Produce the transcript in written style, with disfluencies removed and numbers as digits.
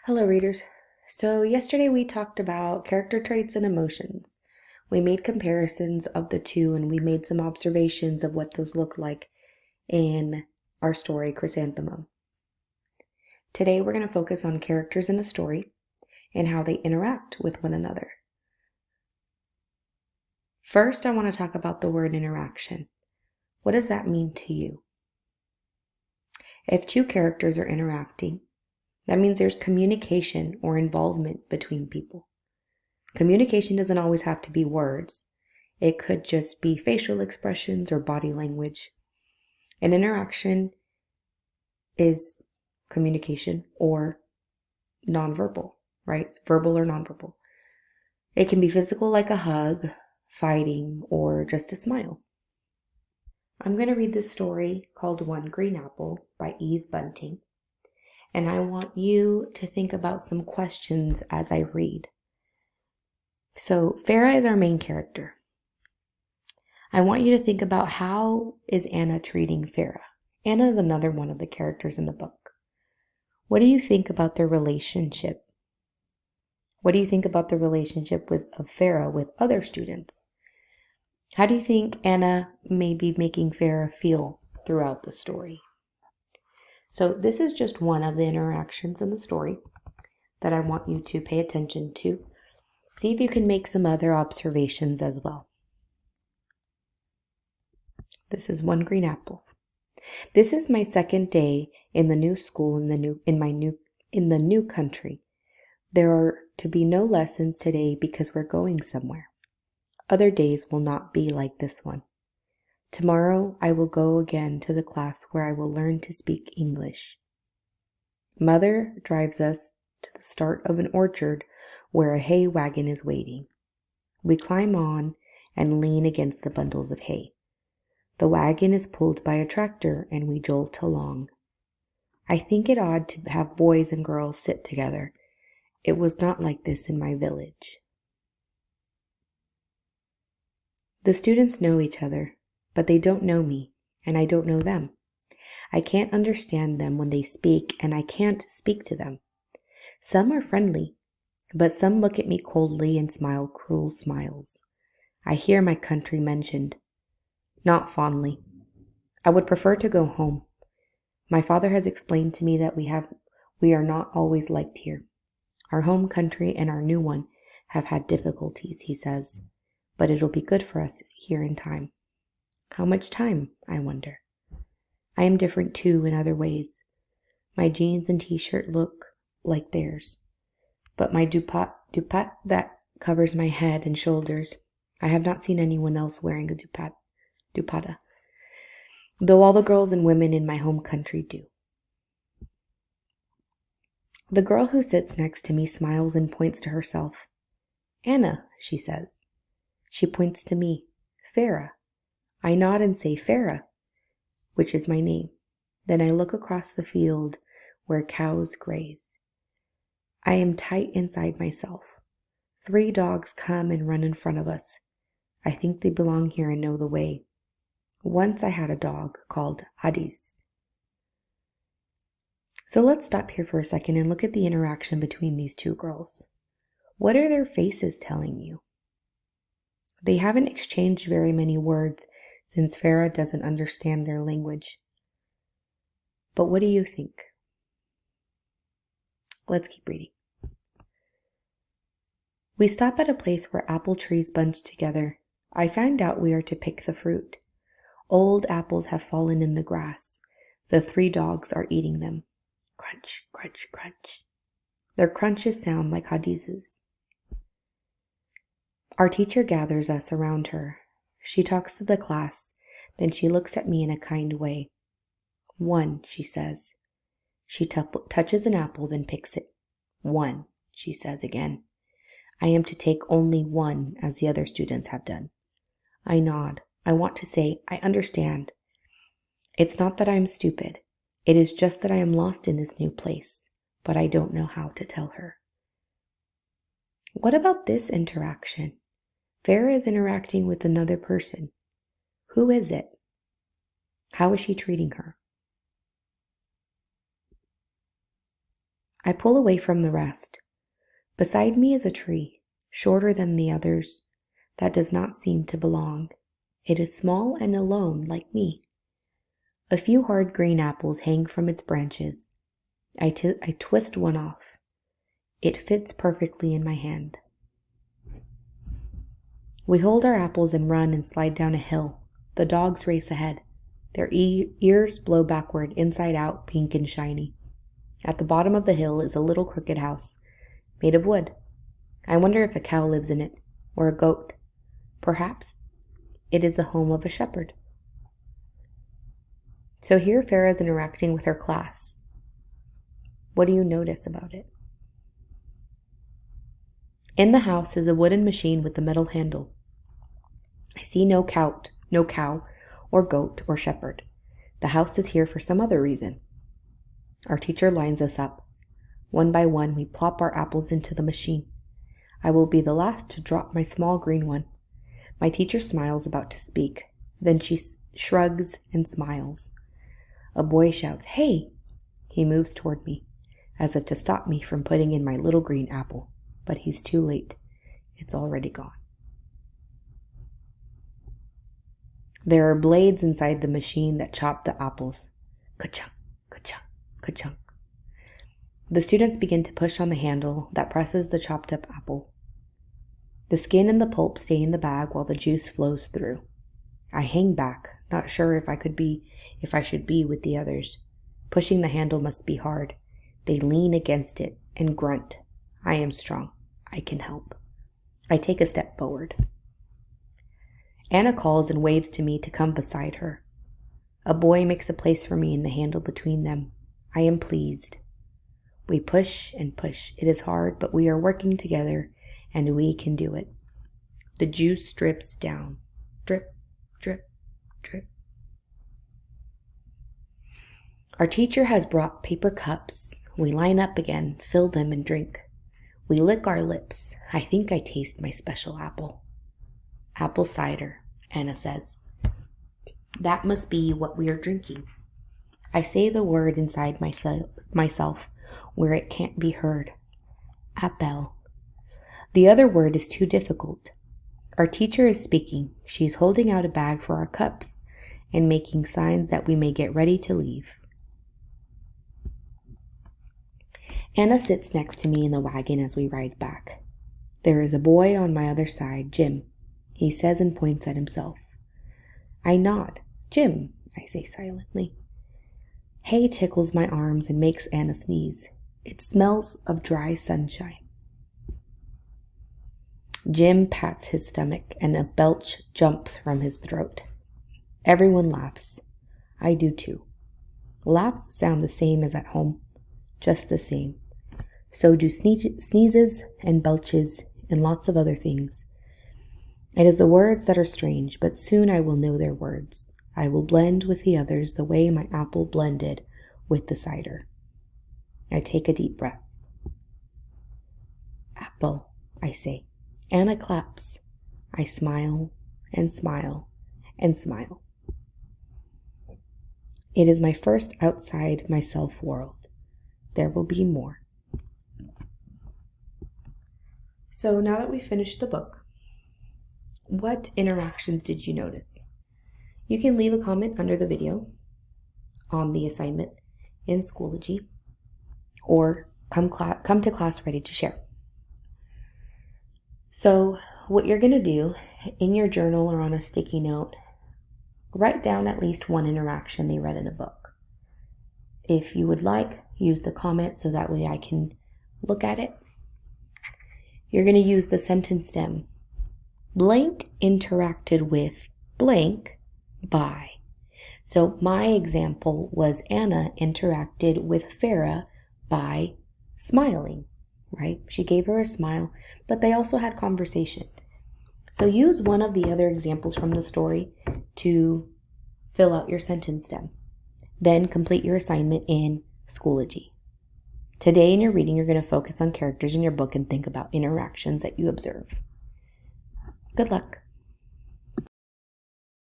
Hello, readers. So, yesterday we talked about character traits and emotions. We made comparisons of the two and we made some observations of what those look like in our story, Chrysanthemum. Today we're going to focus on characters in a story and how they interact with one another. First, I want to talk about the word interaction. What does that mean to you? If two characters are interacting, that means there's communication or involvement between people. Communication doesn't always have to be words. It could just be facial expressions or body language. An interaction is communication or nonverbal, right? It's verbal or nonverbal. It can be physical like a hug, fighting, or just a smile. I'm going to read this story called One Green Apple by Eve Bunting. And I want you to think about some questions as I read. So Farah is our main character. I want you to think about how is Anna treating Farah. Anna is another one of the characters in the book. What do you think about their relationship? What do you think about the relationship of Farah with other students? How do you think Anna may be making Farah feel throughout the story? So this is just one of the interactions in the story that I want you to pay attention to. See if you can make some other observations as well. This is One Green Apple. This is my second day in the new school in the new country. There are to be no lessons today because we're going somewhere. Other days will not be like this one. Tomorrow I will go again to the class where I will learn to speak English. Mother drives us to the start of an orchard where a hay wagon is waiting. We climb on and lean against the bundles of hay. The wagon is pulled by a tractor and we jolt along. I think it odd to have boys and girls sit together. It was not like this in my village. The students know each other, but they don't know me, and I don't know them. I can't understand them when they speak, and I can't speak to them. Some are friendly, but some look at me coldly and smile cruel smiles. I hear my country mentioned, not fondly. I would prefer to go home. My father has explained to me that we are not always liked here. Our home country and our new one have had difficulties, he says, but it'll be good for us here in time. How much time, I wonder? I am different too in other ways. My jeans and t-shirt look like theirs, but my dupat that covers my head and shoulders, I have not seen anyone else wearing a dupatta, though all the girls and women in my home country do. The girl who sits next to me smiles and points to herself. Anna, she says. She points to me. Farah. I nod and say Farah, which is my name. Then I look across the field where cows graze. I am tight inside myself. 3 dogs come and run in front of us. I think they belong here and know the way. Once I had a dog called Hadis. So let's stop here for a second and look at the interaction between these two girls. What are their faces telling you? They haven't exchanged very many words since Farah doesn't understand their language. But what do you think? Let's keep reading. We stop at a place where apple trees bunch together. I find out we are to pick the fruit. Old apples have fallen in the grass. The 3 dogs are eating them. Crunch, crunch, crunch. Their crunches sound like Hadis's. Our teacher gathers us around her. She talks to the class, then she looks at me in a kind way. 1, she says. She touches an apple, then picks it. 1, she says again. I am to take only 1, as the other students have done. I nod. I want to say, I understand. It's not that I am stupid. It is just that I am lost in this new place, but I don't know how to tell her. What about this interaction? Farah is interacting with another person. Who is it? How is she treating her? I pull away from the rest. Beside me is a tree, shorter than the others, that does not seem to belong. It is small and alone, like me. A few hard green apples hang from its branches. I twist one off. It fits perfectly in my hand. We hold our apples and run and slide down a hill. The dogs race ahead. Their ears blow backward, inside out, pink and shiny. At the bottom of the hill is a little crooked house, made of wood. I wonder if a cow lives in it, or a goat. Perhaps it is the home of a shepherd. So here Farah is interacting with her class. What do you notice about it? In the house is a wooden machine with a metal handle. I see no cow or goat or shepherd. The house is here for some other reason. Our teacher lines us up. One by one, we plop our apples into the machine. I will be the last to drop my small green one. My teacher smiles, about to speak. Then she shrugs and smiles. A boy shouts, "Hey!" He moves toward me, as if to stop me from putting in my little green apple. But he's too late. It's already gone. There are blades inside the machine that chop the apples. Ka-chunk, ka-chunk, ka-chunk. The students begin to push on the handle that presses the chopped up apple. The skin and the pulp stay in the bag while the juice flows through. I hang back, not sure if I should be with the others. Pushing the handle must be hard. They lean against it and grunt. I am strong. I can help. I take a step forward. Anna calls and waves to me to come beside her. A boy makes a place for me in the handle between them. I am pleased. We push and push. It is hard, but we are working together, and we can do it. The juice drips down. Drip, drip, drip. Our teacher has brought paper cups. We line up again, fill them, and drink. We lick our lips. I think I taste my special apple. Apple cider, Anna says. That must be what we are drinking. I say the word inside myself where it can't be heard. Apple. The other word is too difficult. Our teacher is speaking. She's holding out a bag for our cups and making signs that we may get ready to leave. Anna sits next to me in the wagon as we ride back. There is a boy on my other side, Jim. He says and points at himself. I nod. Jim, I say silently. Hay tickles my arms and makes Anna sneeze. It smells of dry sunshine. Jim pats his stomach and a belch jumps from his throat. Everyone laughs. I do too. Laughs sound the same as at home. Just the same. So do sneezes and belches and lots of other things. It is the words that are strange, but soon I will know their words. I will blend with the others the way my apple blended with the cider. I take a deep breath. Apple, I say. Anna claps. I smile and smile and smile. It is my first outside myself world. There will be more. So now that we've finished the book, what interactions did you notice? You can leave a comment under the video on the assignment in Schoology, or come to class ready to share. So what you're going to do in your journal or on a sticky note, write down at least one interaction they read in a book. If you would like, use the comment so that way I can look at it. You're going to use the sentence stem. Blank interacted with blank by. So my example was Anna interacted with Farah by smiling, right? She gave her a smile, but they also had conversation. So use one of the other examples from the story to fill out your sentence stem. Then complete your assignment in Schoology. Today in your reading, you're going to focus on characters in your book and think about interactions that you observe. Good luck.